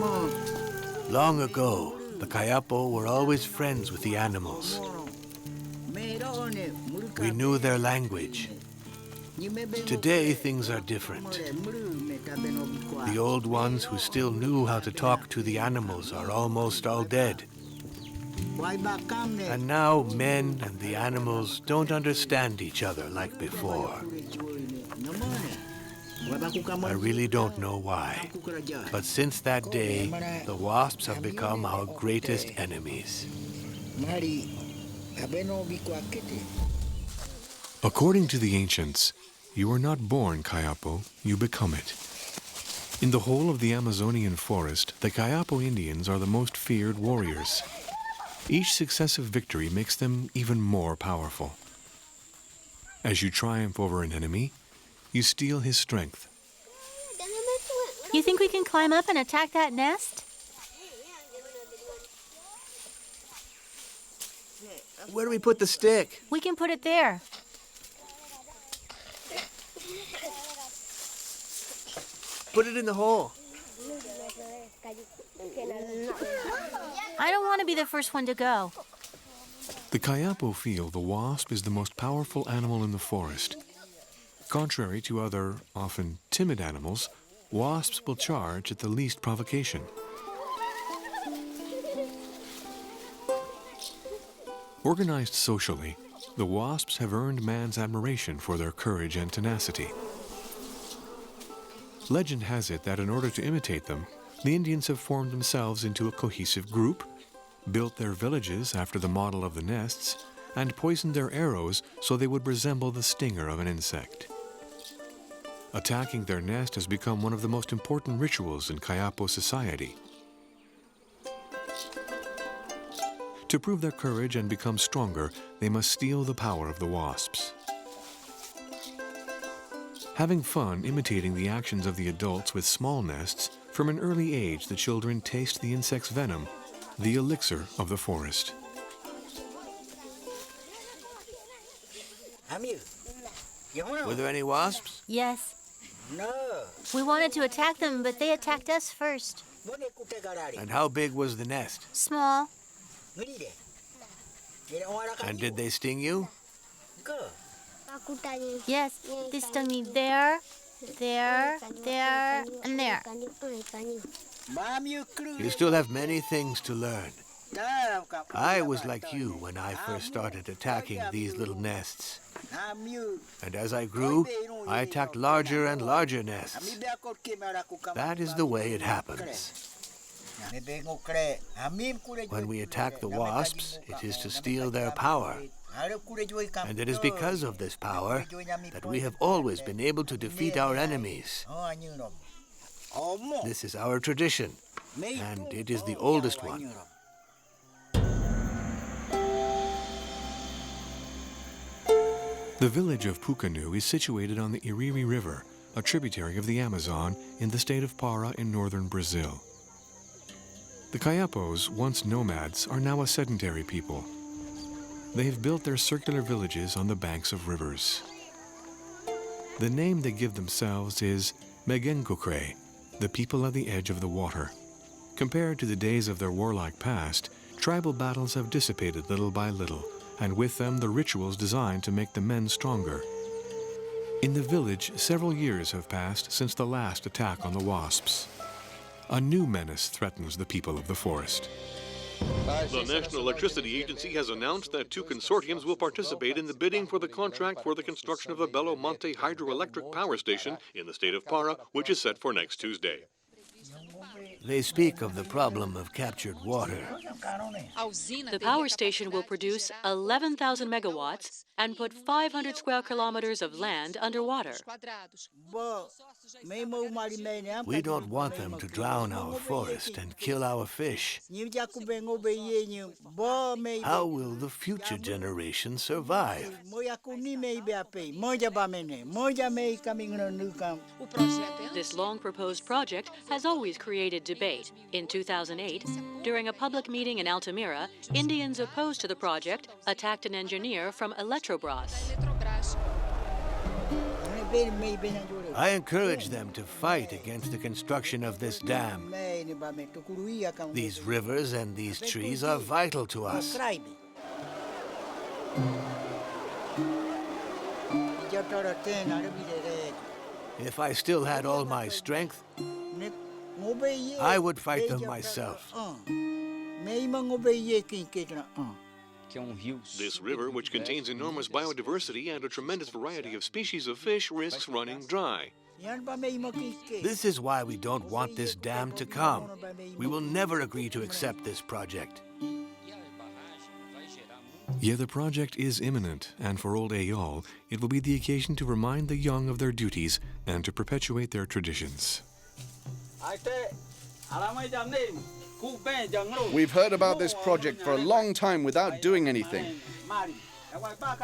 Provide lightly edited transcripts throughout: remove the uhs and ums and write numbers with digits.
Long ago, the Cayapo were always friends with the animals. We knew their language. Today, things are different. The old ones who still knew how to talk to the animals are almost all dead. And now men and the animals don't understand each other like before. I really don't know why, but since that day, the wasps have become our greatest enemies. According to the ancients, you are not born Cayapo, you become it. In the whole of the Amazonian forest, the Cayapo Indians are the most feared warriors. Each successive victory makes them even more powerful. As you triumph over an enemy, you steal his strength. You think we can climb up and attack that nest? Where do we put the stick? We can put it there. Put it in the hole. I don't want to be the first one to go. The Cayapo feel the wasp is the most powerful animal in the forest. Contrary to other, often timid animals, wasps will charge at the least provocation. Organized socially, the wasps have earned man's admiration for their courage and tenacity. Legend has it that in order to imitate them, the Indians have formed themselves into a cohesive group, built their villages after the model of the nests, and poisoned their arrows so they would resemble the stinger of an insect. Attacking their nest has become one of the most important rituals in Cayapo society. To prove their courage and become stronger, they must steal the power of the wasps. Having fun imitating the actions of the adults with small nests, from an early age the children taste the insect's venom, the elixir of the forest. Were there any wasps? Yes. No. We wanted to attack them, but they attacked us first. And how big was the nest? Small. And did they sting you? Yes, they stung me there, there, there, and there. You still have many things to learn. I was like you when I first started attacking these little nests. And as I grew, I attacked larger and larger nests. That is the way it happens. When we attack the wasps, it is to steal their power. And it is because of this power that we have always been able to defeat our enemies. This is our tradition, and it is the oldest one. The village of Pucanu is situated on the Iriri River, a tributary of the Amazon in the state of Para in northern Brazil. The Cayapos, once nomads, are now a sedentary people. They have built their circular villages on the banks of rivers. The name they give themselves is Megenkokre, the people at the edge of the water. Compared to the days of their warlike past, tribal battles have dissipated little by little, and with them the rituals designed to make the men stronger. In the village, several years have passed since the last attack on the wasps. A new menace threatens the people of the forest. The National Electricity Agency has announced that 2 consortiums will participate in the bidding for the contract for the construction of the Belo Monte hydroelectric power station in the state of Para, which is set for next Tuesday. They speak of the problem of captured water. The power station will produce 11,000 megawatts and put 500 square kilometers of land underwater. We don't want them to drown our forest and kill our fish. How will the future generations survive? This long-proposed project has always created debate. In 2008, during a public meeting in Altamira, Indians opposed to the project attacked an engineer from Electrobras. I encourage them to fight against the construction of this dam. These rivers and these trees are vital to us. If I still had all my strength, I would fight them myself. This river, which contains enormous biodiversity and a tremendous variety of species of fish, risks running dry. This is why we don't want this dam to come. We will never agree to accept this project. Yet the project is imminent, and for old Ayol, it will be the occasion to remind the young of their duties and to perpetuate their traditions. We've heard about this project for a long time without doing anything.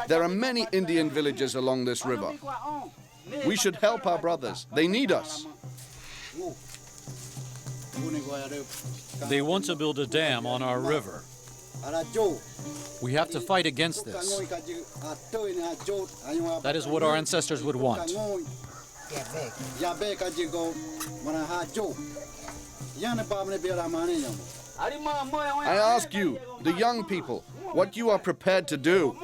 There are many Indian villages along this river. We should help our brothers. They need us. They want to build a dam on our river. We have to fight against this. That is what our ancestors would want. I ask you, the young people, what you are prepared to do.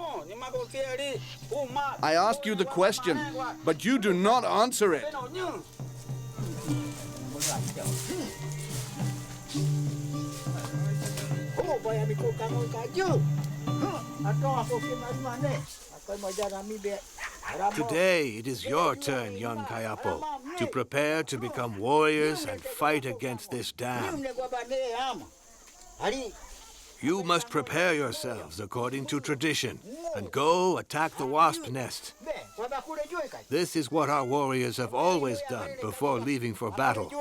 I ask you the question, but you do not answer it. Today, it is your turn, young Cayapo, to prepare to become warriors and fight against this dam. You must prepare yourselves according to tradition and go attack the wasp nest. This is what our warriors have always done before leaving for battle.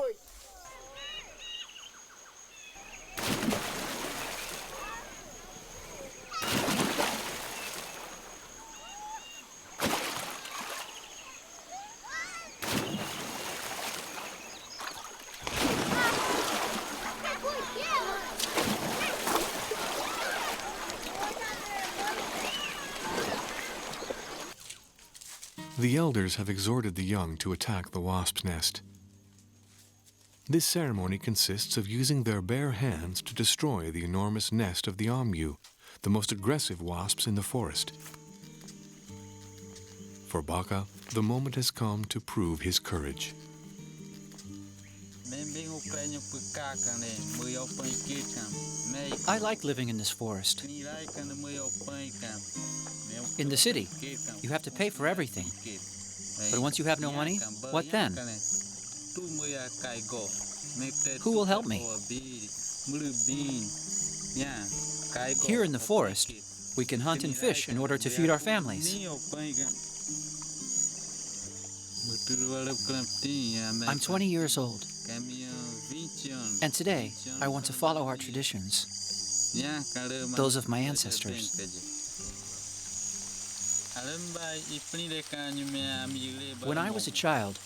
The elders have exhorted the young to attack the wasp's nest. This ceremony consists of using their bare hands to destroy the enormous nest of the Amyu, the most aggressive wasps in the forest. For Baka, the moment has come to prove his courage. I like living in this forest. In the city, you have to pay for everything. But once you have no money, what then? Who will help me? Here in the forest, we can hunt and fish in order to feed our families. I'm 20 years old, and today I want to follow our traditions, those of my ancestors. When I was a child,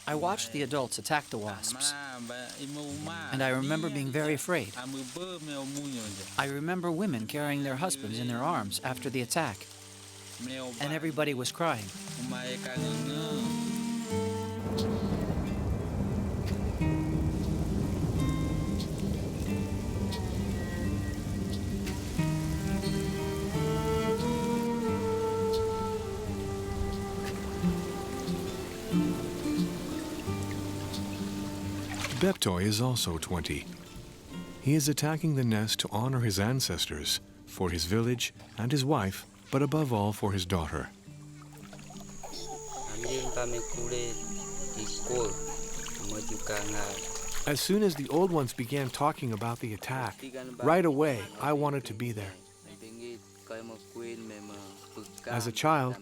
I watched the adults attack the wasps, and I remember being very afraid. I remember women carrying their husbands in their arms after the attack, and everybody was crying. Beptoy is also 20. He is attacking the nest to honor his ancestors, for his village and his wife, but above all for his daughter. As soon as the old ones began talking about the attack, right away I wanted to be there. As a child,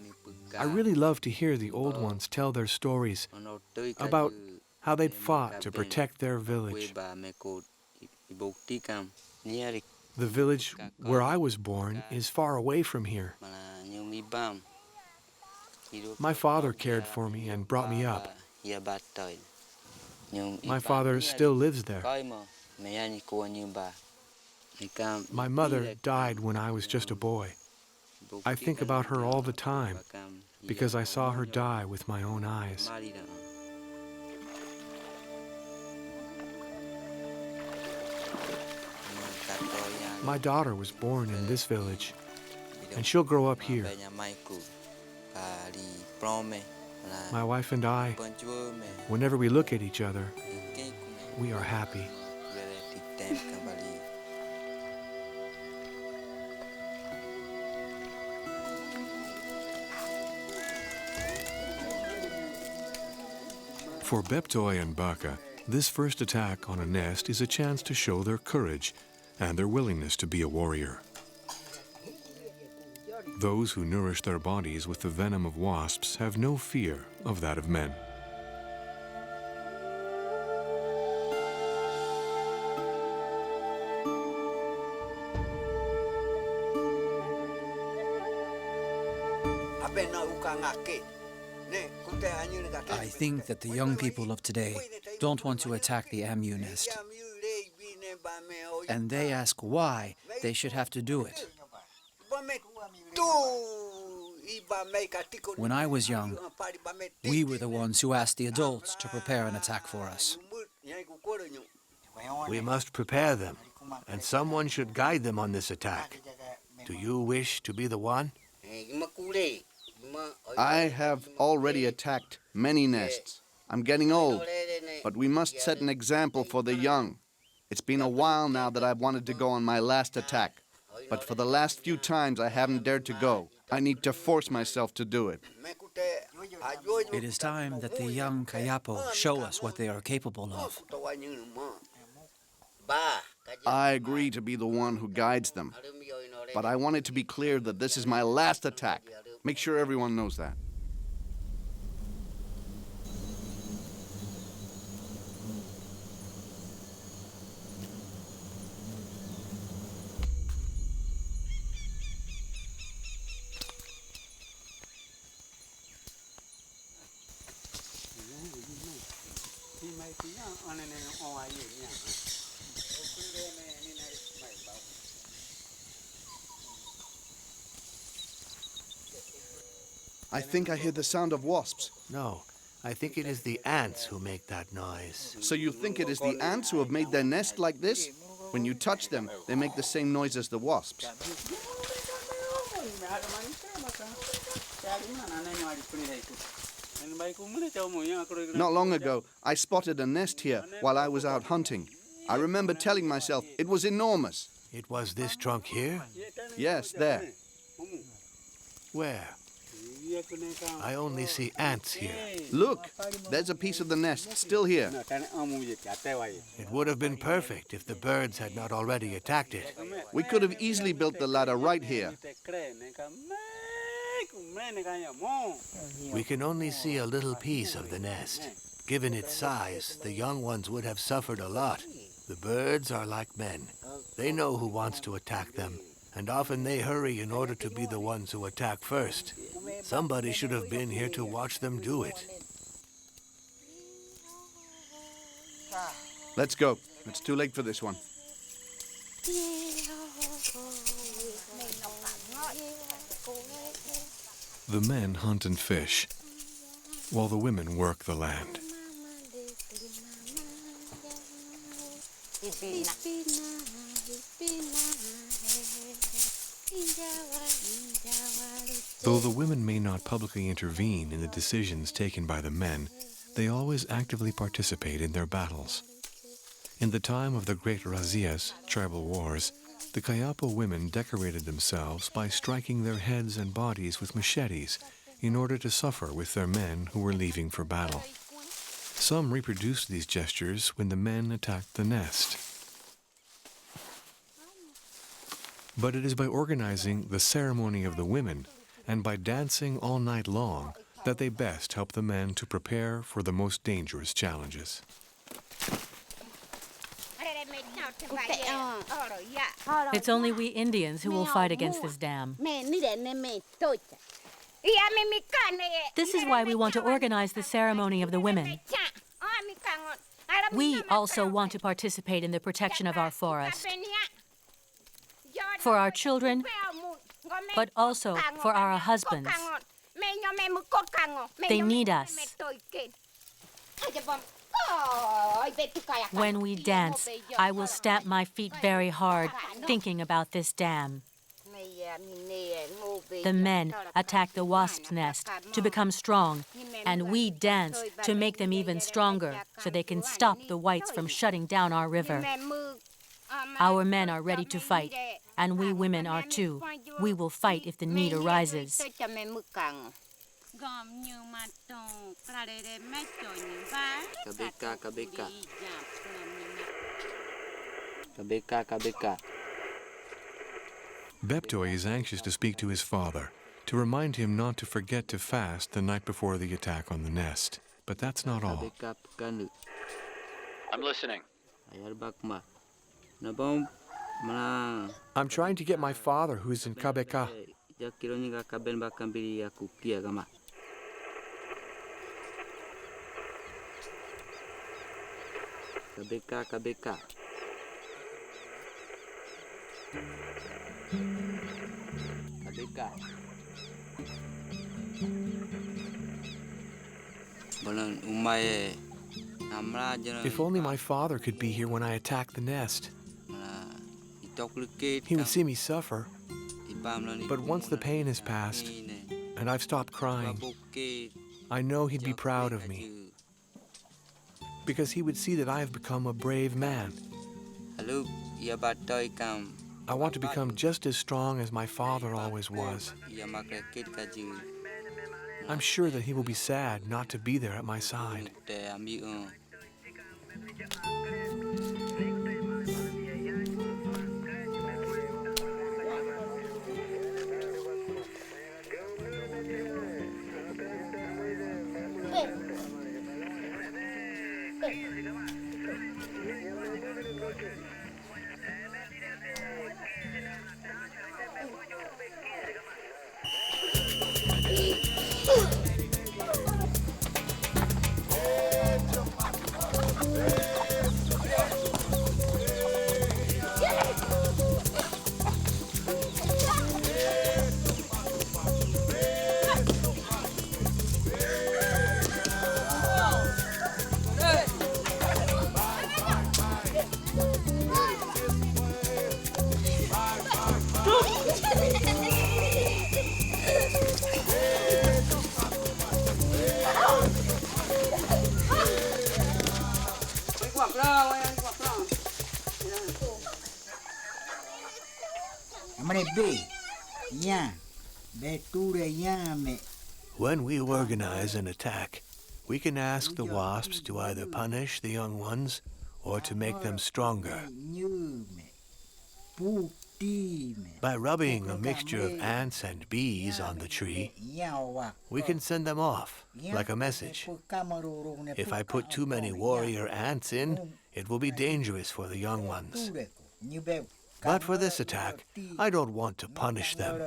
I really loved to hear the old ones tell their stories about how they'd fought to protect their village. The village where I was born is far away from here. My father cared for me and brought me up. My father still lives there. My mother died when I was just a boy. I think about her all the time. because I saw her die with my own eyes. My daughter was born in this village, and she'll grow up here. My wife and I, whenever we look at each other, we are happy. For Beptoy and Baka, this first attack on a nest is a chance to show their courage and their willingness to be a warrior. Those who nourish their bodies with the venom of wasps have no fear of that of men. I think that the young people of today don't want to attack the Amyu nest. And they ask why they should have to do it. When I was young, we were the ones who asked the adults to prepare an attack for us. We must prepare them, and someone should guide them on this attack. Do you wish to be the one? I have already attacked many nests. I'm getting old, but we must set an example for the young. It's been a while now that I've wanted to go on my last attack, but for the last few times I haven't dared to go. I need to force myself to do it. It is time that the young Cayapo show us what they are capable of. I agree to be the one who guides them, but I want it to be clear that this is my last attack. Make sure everyone knows that. I think I hear the sound of wasps. No, I think it is the ants who make that noise. So you think it is the ants who have made their nest like this? When you touch them, they make the same noise as the wasps. Not long ago, I spotted a nest here while I was out hunting. I remember telling myself it was enormous. It was this trunk here? Yes, there. Where? I only see ants here. Look, there's a piece of the nest still here. It would have been perfect if the birds had not already attacked it. We could have easily built the ladder right here. We can only see a little piece of the nest. Given its size, the young ones would have suffered a lot. The birds are like men. They know who wants to attack them, and often they hurry in order to be the ones who attack first. Somebody should have been here to watch them do it. Let's go. It's too late for this one. The men hunt and fish, while the women work the land. Though the women may not publicly intervene in the decisions taken by the men, they always actively participate in their battles. In the time of the Great Razias, tribal wars, the Cayapo women decorated themselves by striking their heads and bodies with machetes in order to suffer with their men who were leaving for battle. Some reproduced these gestures when the men attacked the nest. But it is by organizing the ceremony of the women and by dancing all night long that they best help the men to prepare for the most dangerous challenges. It's only we Indians who will fight against this dam. This is why we want to organize the ceremony of the women. We also want to participate in the protection of our forest. For our children, but also for our husbands. They need us. When we dance, I will stamp my feet very hard, thinking about this dam. The men attack the wasp's nest to become strong, and we dance to make them even stronger so they can stop the whites from shutting down our river. Our men are ready to fight, and we women are too. We will fight if the need arises. Beptoy is anxious to speak to his father, to remind him not to forget to fast the night before the attack on the nest. But that's not all. I'm listening. I'm trying to get my father, who's in Kabeka. If only my father could be here when I attack the nest. He would see me suffer. But once the pain has passed, and I've stopped crying, I know he'd be proud of me. Because he would see that I have become a brave man. I want to become just as strong as my father always was. I'm sure that he will be sad not to be there at my side. When we organize an attack, we can ask the wasps to either punish the young ones or to make them stronger. By rubbing a mixture of ants and bees on the tree, we can send them off, like a message. If I put too many warrior ants in, it will be dangerous for the young ones. But for this attack, I don't want to punish them.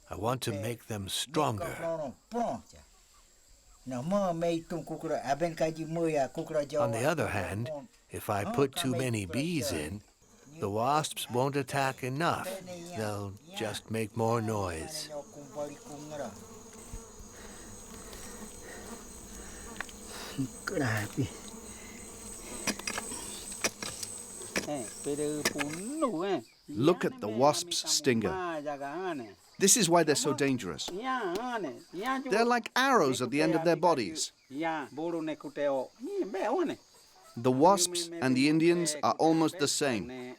I want to make them stronger. On the other hand, if I put too many bees in, the wasps won't attack enough. They'll just make more noise. Look at the wasp's stinger. This is why they're so dangerous. They're like arrows at the end of their bodies. The wasps and the Indians are almost the same.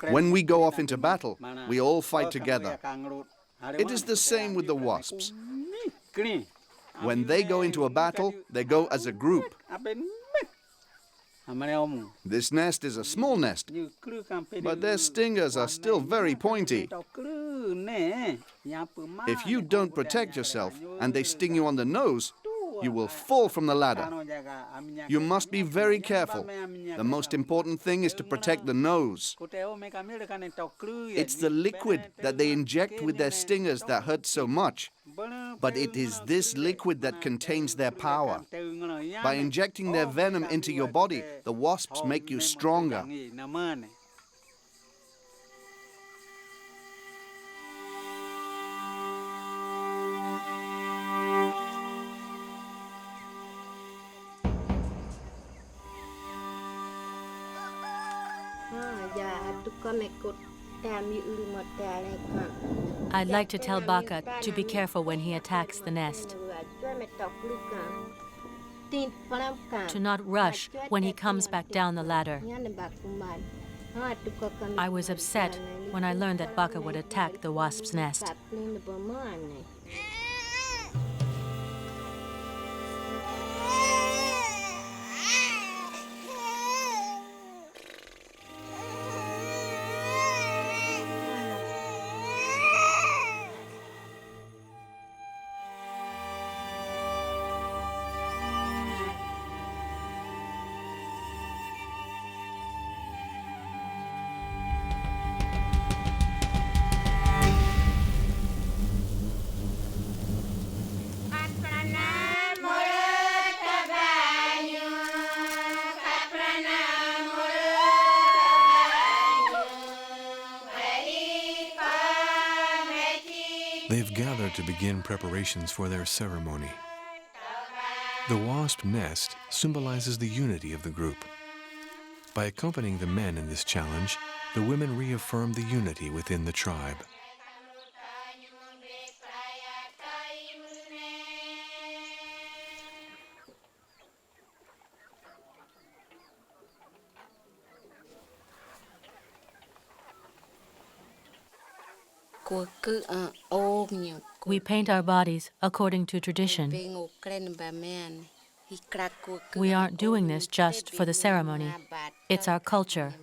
When we go off into battle, we all fight together. It is the same with the wasps. When they go into a battle, they go as a group. This nest is a small nest, but their stingers are still very pointy. If you don't protect yourself and they sting you on the nose, you will fall from the ladder. You must be very careful. The most important thing is to protect the nose. It's the liquid that they inject with their stingers that hurts so much. But it is this liquid that contains their power. By injecting their venom into your body, the wasps make you stronger. I'd like to tell Baka to be careful when he attacks the nest, to not rush when he comes back down the ladder. I was upset when I learned that Baka would attack the wasp's nest. They've gathered to begin preparations for their ceremony. The wasp nest symbolizes the unity of the group. By accompanying the men in this challenge, the women reaffirm the unity within the tribe. We paint our bodies according to tradition. We aren't doing this just for the ceremony. It's our culture.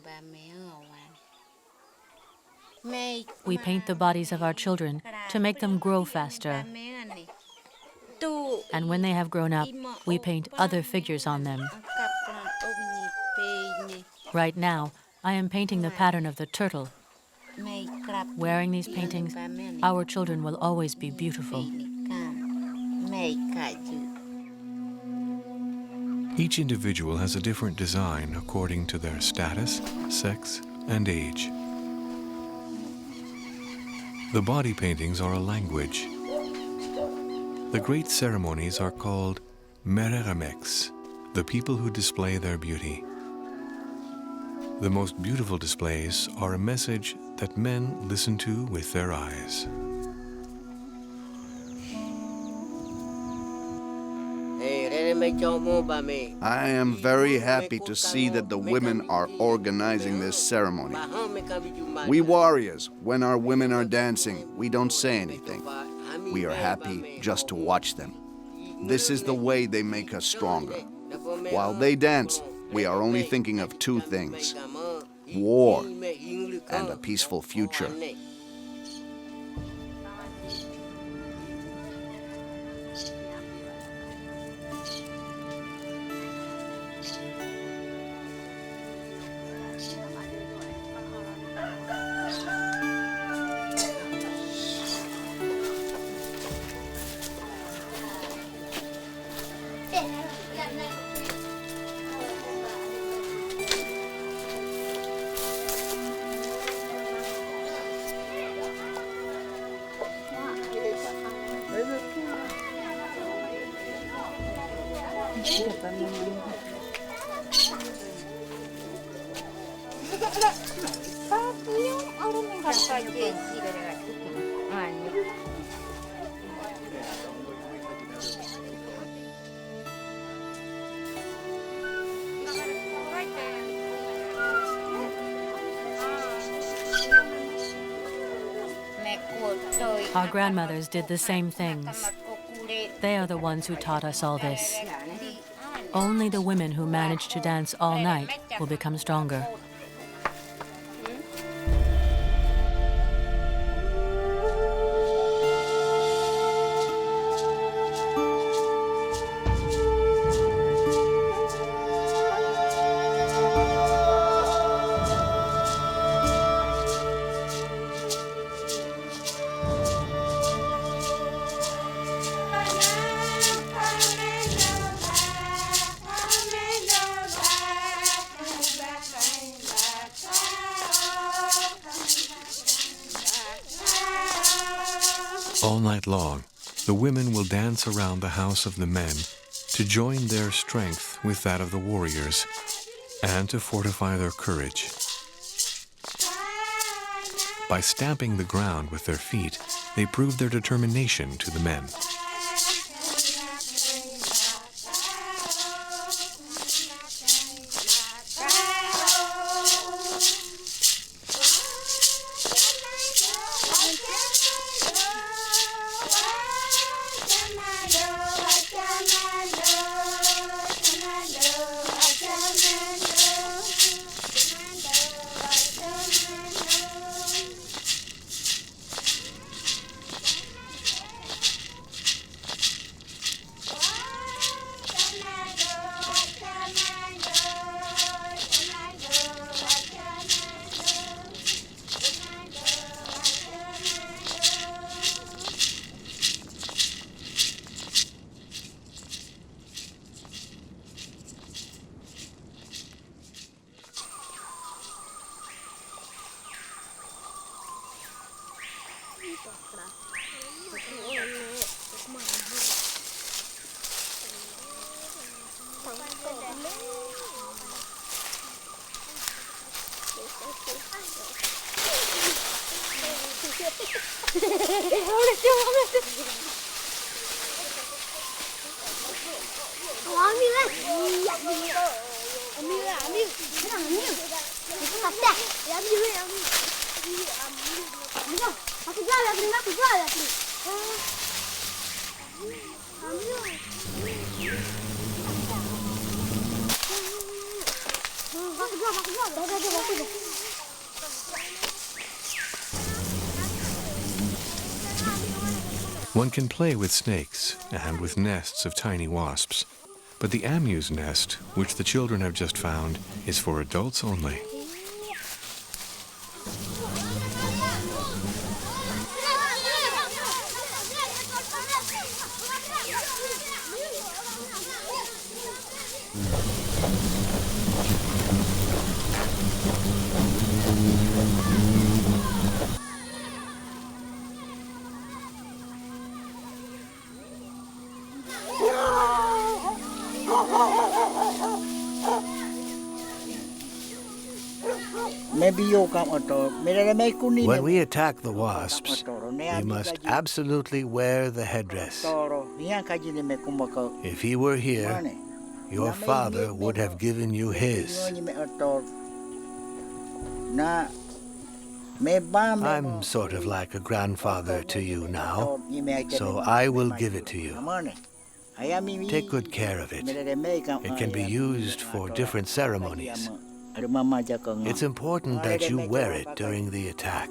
We paint the bodies of our children to make them grow faster. And when they have grown up, we paint other figures on them. Right now, I am painting the pattern of the turtle. Wearing these paintings, our children will always be beautiful. Each individual has a different design according to their status, sex, and age. The body paintings are a language. The great ceremonies are called mereramex, the people who display their beauty. The most beautiful displays are a message that men listen to with their eyes. I am very happy to see that the women are organizing this ceremony. We warriors, when our women are dancing, we don't say anything. We are happy just to watch them. This is the way they make us stronger. While they dance, we are only thinking of two things: war and a peaceful future. Our grandmothers did the same things. They are the ones who taught us all this. Only the women who manage to dance all night will become stronger. All night long, the women will dance around the house of the men to join their strength with that of the warriors and to fortify their courage. By stamping the ground with their feet, they proved their determination to the men. One can play with snakes and with nests of tiny wasps, but the Amyu's nest, which the children have just found, is for adults only. When we attack the wasps, we must absolutely wear the headdress. If he were here, your father would have given you his. I'm sort of like a grandfather to you now, so I will give it to you. Take good care of it. It can be used for different ceremonies. It's important that you wear it during the attack.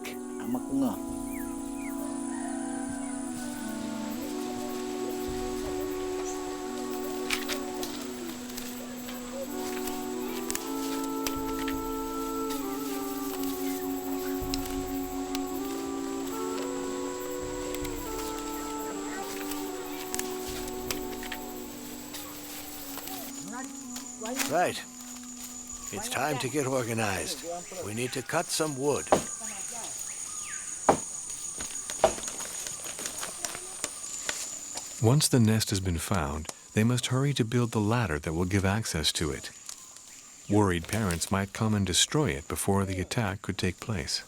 Right. It's time to get organized. We need to cut some wood. Once the nest has been found, they must hurry to build the ladder that will give access to it. Worried parents might come and destroy it before the attack could take place.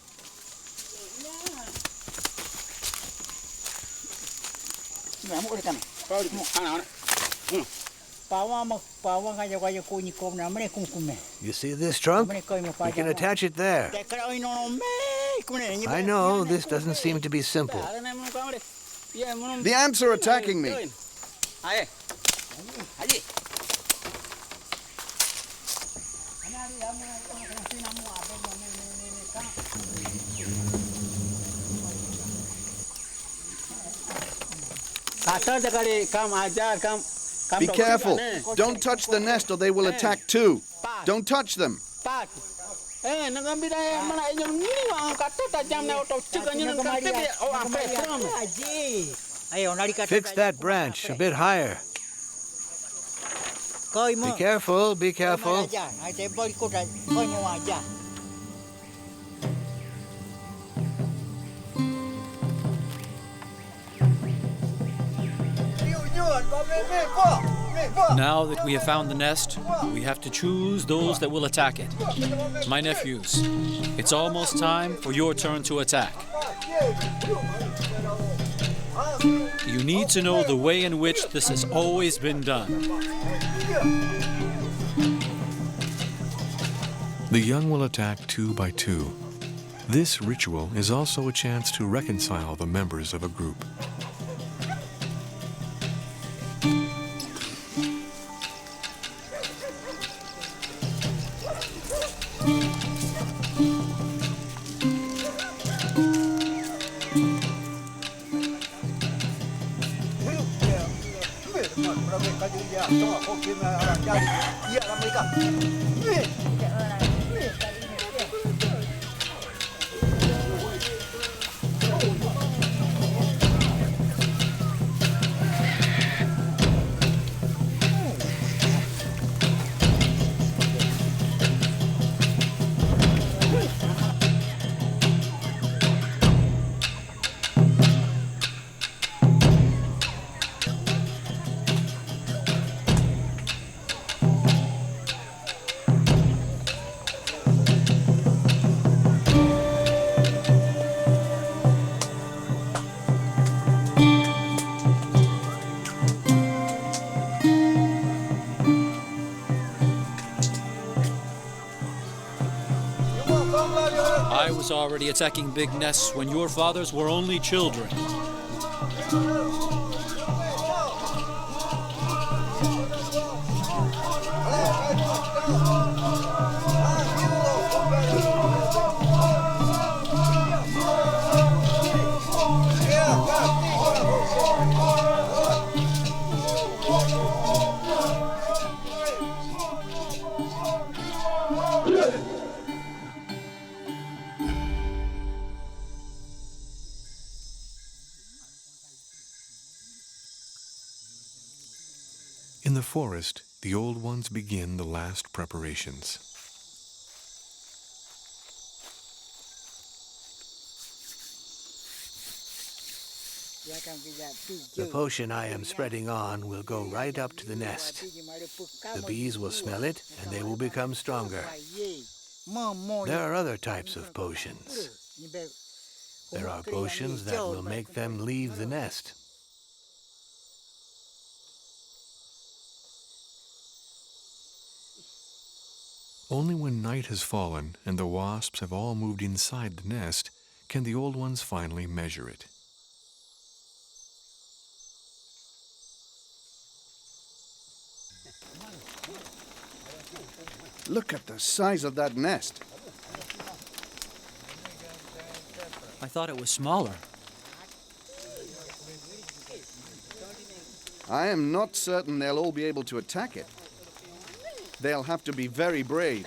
You see this trunk? We can attach it there. I know, this doesn't seem to be simple. The ants are attacking me. Be careful. Don't touch the nest or they will attack too. Don't touch them. Fix that branch a bit higher. Be careful, be careful. Now that we have found the nest, we have to choose those that will attack it. My nephews, it's almost time for your turn to attack. You need to know the way in which this has always been done. The young will attack 2 by 2. This ritual is also a chance to reconcile the members of a group. I was already attacking big nests when your fathers were only children. In the forest, the old ones begin the last preparations. The potion I am spreading on will go right up to the nest. The bees will smell it, and they will become stronger. There are other types of potions. There are potions that will make them leave the nest. Only when night has fallen and the wasps have all moved inside the nest can the old ones finally measure it. Look at the size of that nest. I thought it was smaller. I am not certain they'll all be able to attack it. They'll have to be very brave.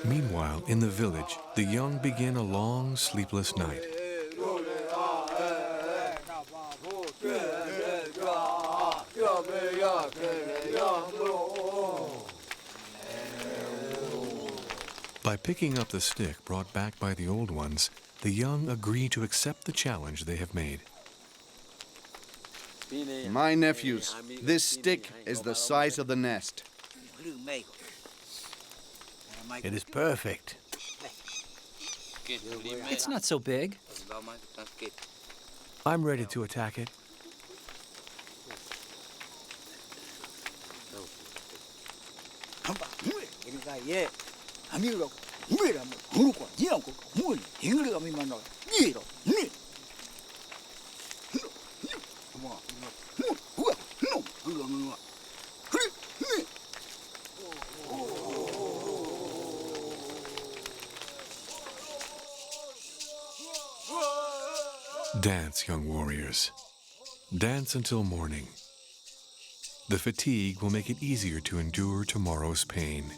Meanwhile, in the village, the young begin a long, sleepless night. By picking up the stick brought back by the old ones, the young agree to accept the challenge they have made. My nephews, this stick is the size of the nest. It is perfect. It's not so big. I'm ready to attack it. Dance, young warriors. Dance until morning. The fatigue will make it easier to endure tomorrow's pain.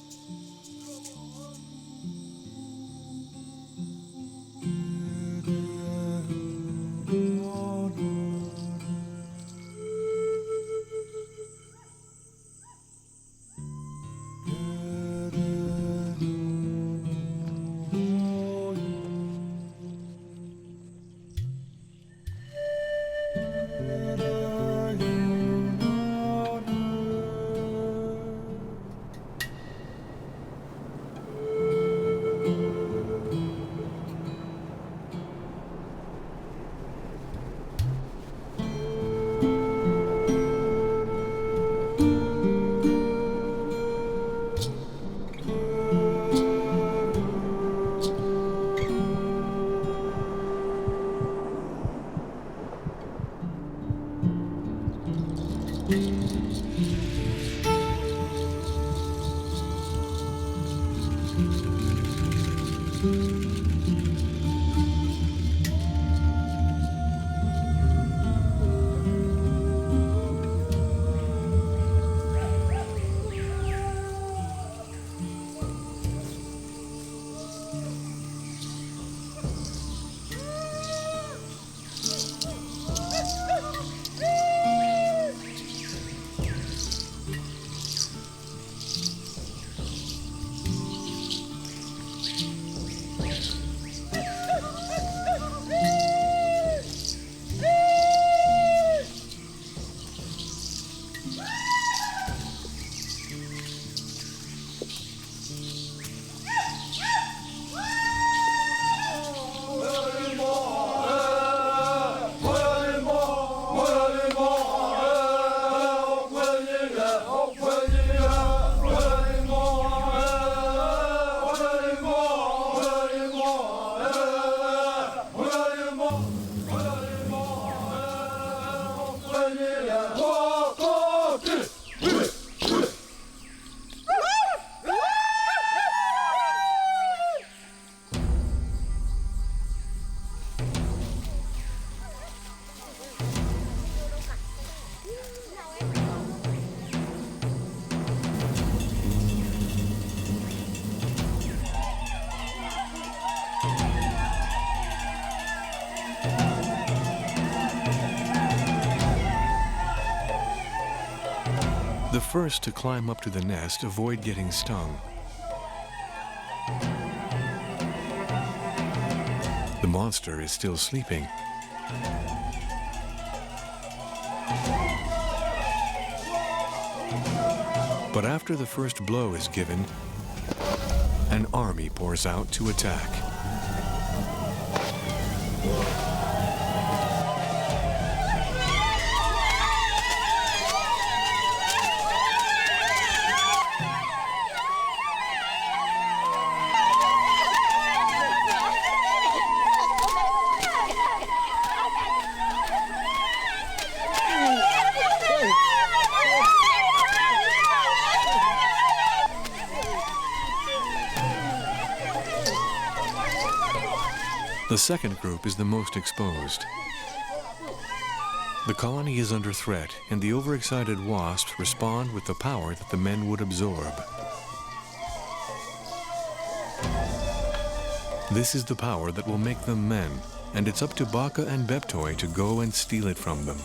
first to climb up to the nest avoid getting stung. The monster is still sleeping. But after the first blow is given, an army pours out to attack. The second group is the most exposed. The colony is under threat, and the overexcited wasps respond with the power that the men would absorb. This is the power that will make them men, and it's up to Baka and Beptoi to go and steal it from them.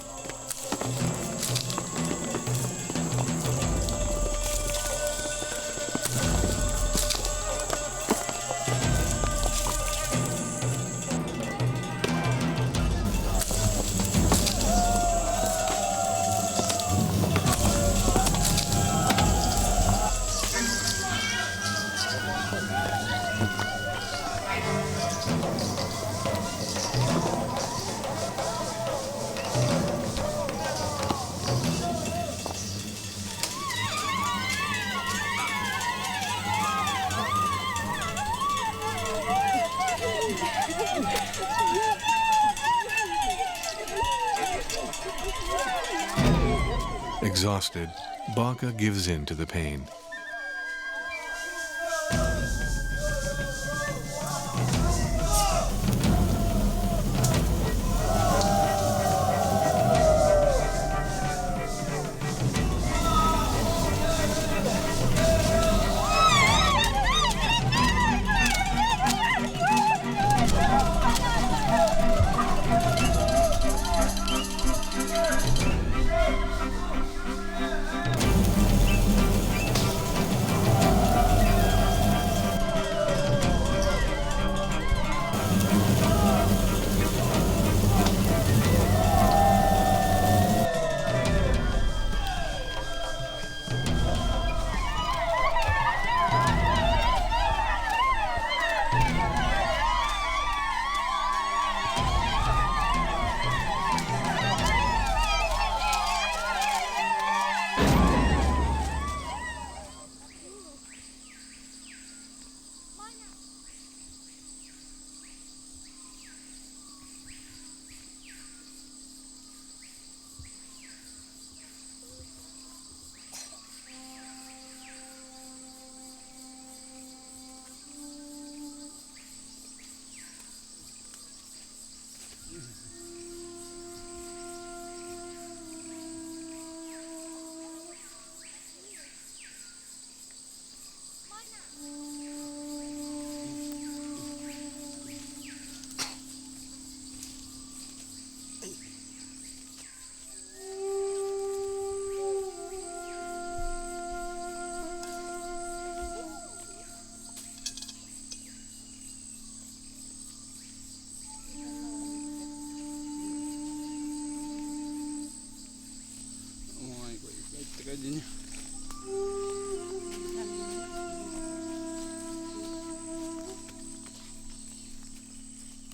Exhausted, Baka gives in to the pain.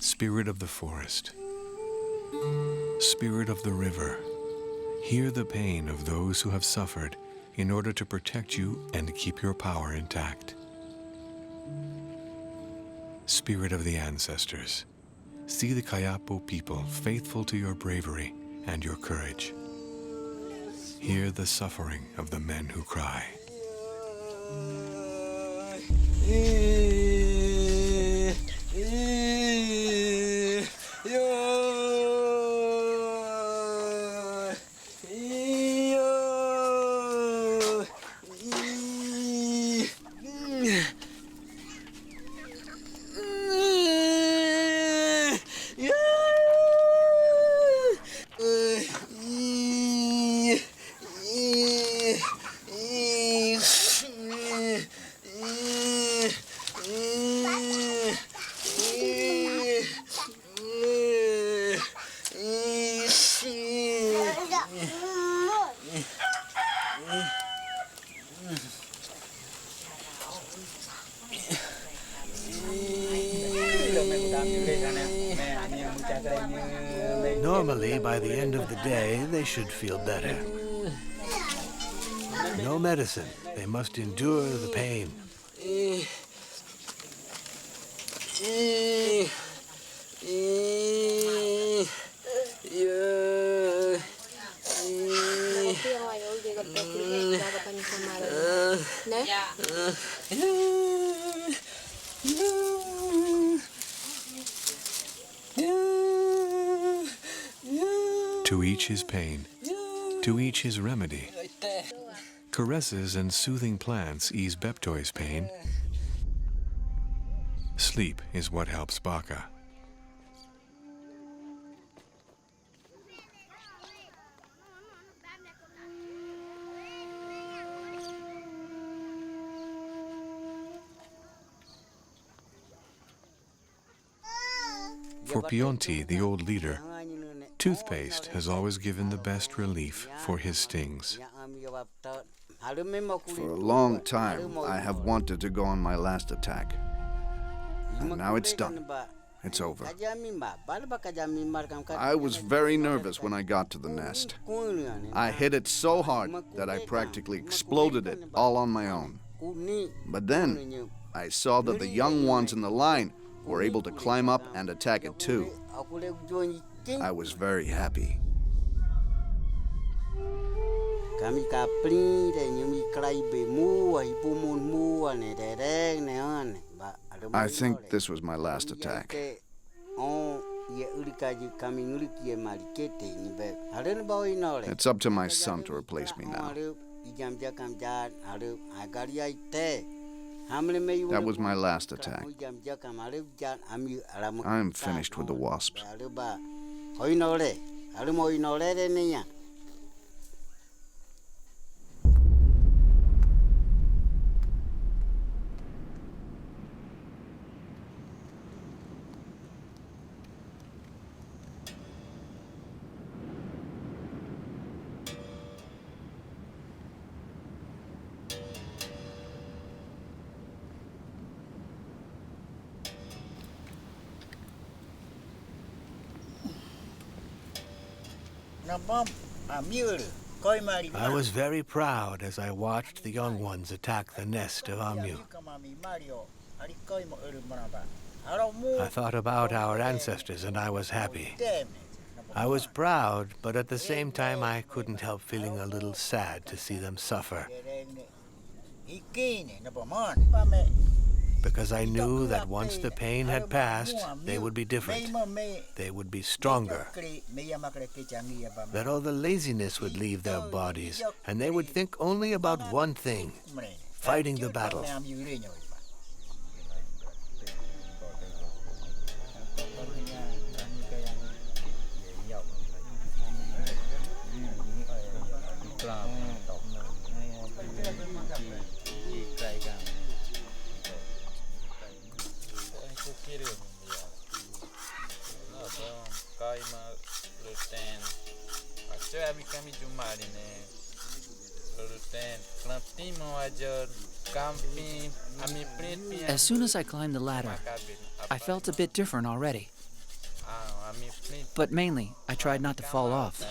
Spirit of the forest, Spirit of the river, hear the pain of those who have suffered in order to protect you and keep your power intact. Spirit of the ancestors, see the Cayapo people faithful to your bravery and your courage. Hear the suffering of the men who cry. Normally, by the end of the day, they should feel better. No medicine. They must endure the pain. To each his pain, to each his remedy. Caresses and soothing plants ease Beptoy's pain. Sleep is what helps Baka. For Pionti, the old leader, toothpaste has always given the best relief for his stings. For a long time, I have wanted to go on my last attack. And now it's done. It's over. I was very nervous when I got to the nest. I hit it so hard that I practically exploded it all on my own. But then, I saw that the young ones in the line were able to climb up and attack it too. I was very happy. I think this was my last attack. It's up to my son to replace me now. That was my last attack. I'm finished with the wasps. I was very proud as I watched the young ones attack the nest of Amyu. I thought about our ancestors and I was happy. I was proud, but at the same time I couldn't help feeling a little sad to see them suffer. Because I knew that once the pain had passed, they would be different. They would be stronger. That all the laziness would leave their bodies, and they would think only about one thing, fighting the battle. As soon as I climbed the ladder, I felt a bit different already. But mainly, I tried not to fall off.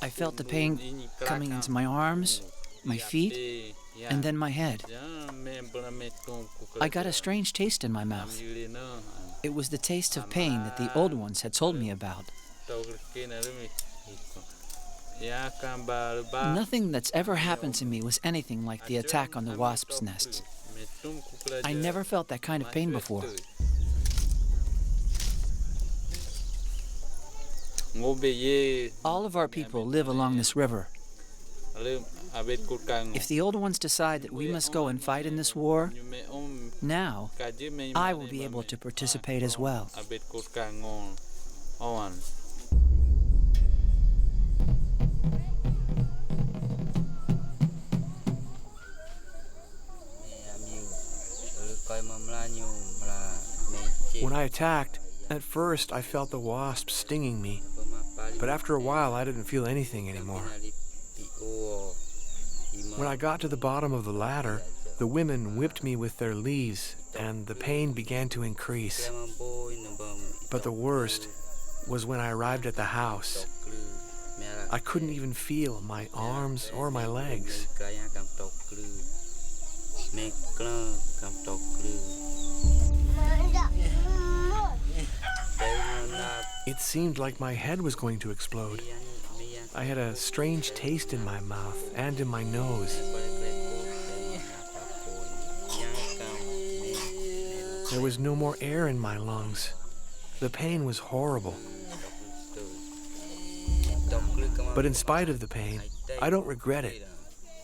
I felt the pain coming into my arms, my feet, and then my head. I got a strange taste in my mouth. It was the taste of pain that the old ones had told me about. Nothing that's ever happened to me was anything like the attack on the wasp's nests. I never felt that kind of pain before. All of our people live along this river. If the old ones decide that we must go and fight in this war, now I will be able to participate as well. When I attacked, at first I felt the wasp stinging me, but after a while I didn't feel anything anymore. When I got to the bottom of the ladder, the women whipped me with their leaves, and the pain began to increase. But the worst was when I arrived at the house. I couldn't even feel my arms or my legs. It seemed like my head was going to explode. I had a strange taste in my mouth and in my nose. There was no more air in my lungs. The pain was horrible. But in spite of the pain, I don't regret it.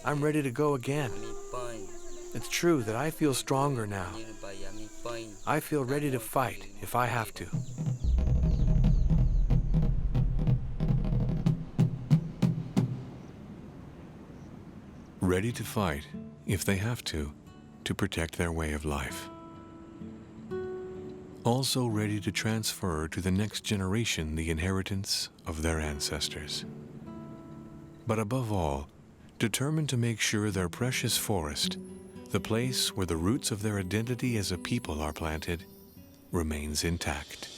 I'm ready to go again. It's true that I feel stronger now. I feel ready to fight if I have to. Ready to fight, if they have to protect their way of life. Also ready to transfer to the next generation the inheritance of their ancestors. But above all, determined to make sure their precious forest, the place where the roots of their identity as a people are planted, remains intact.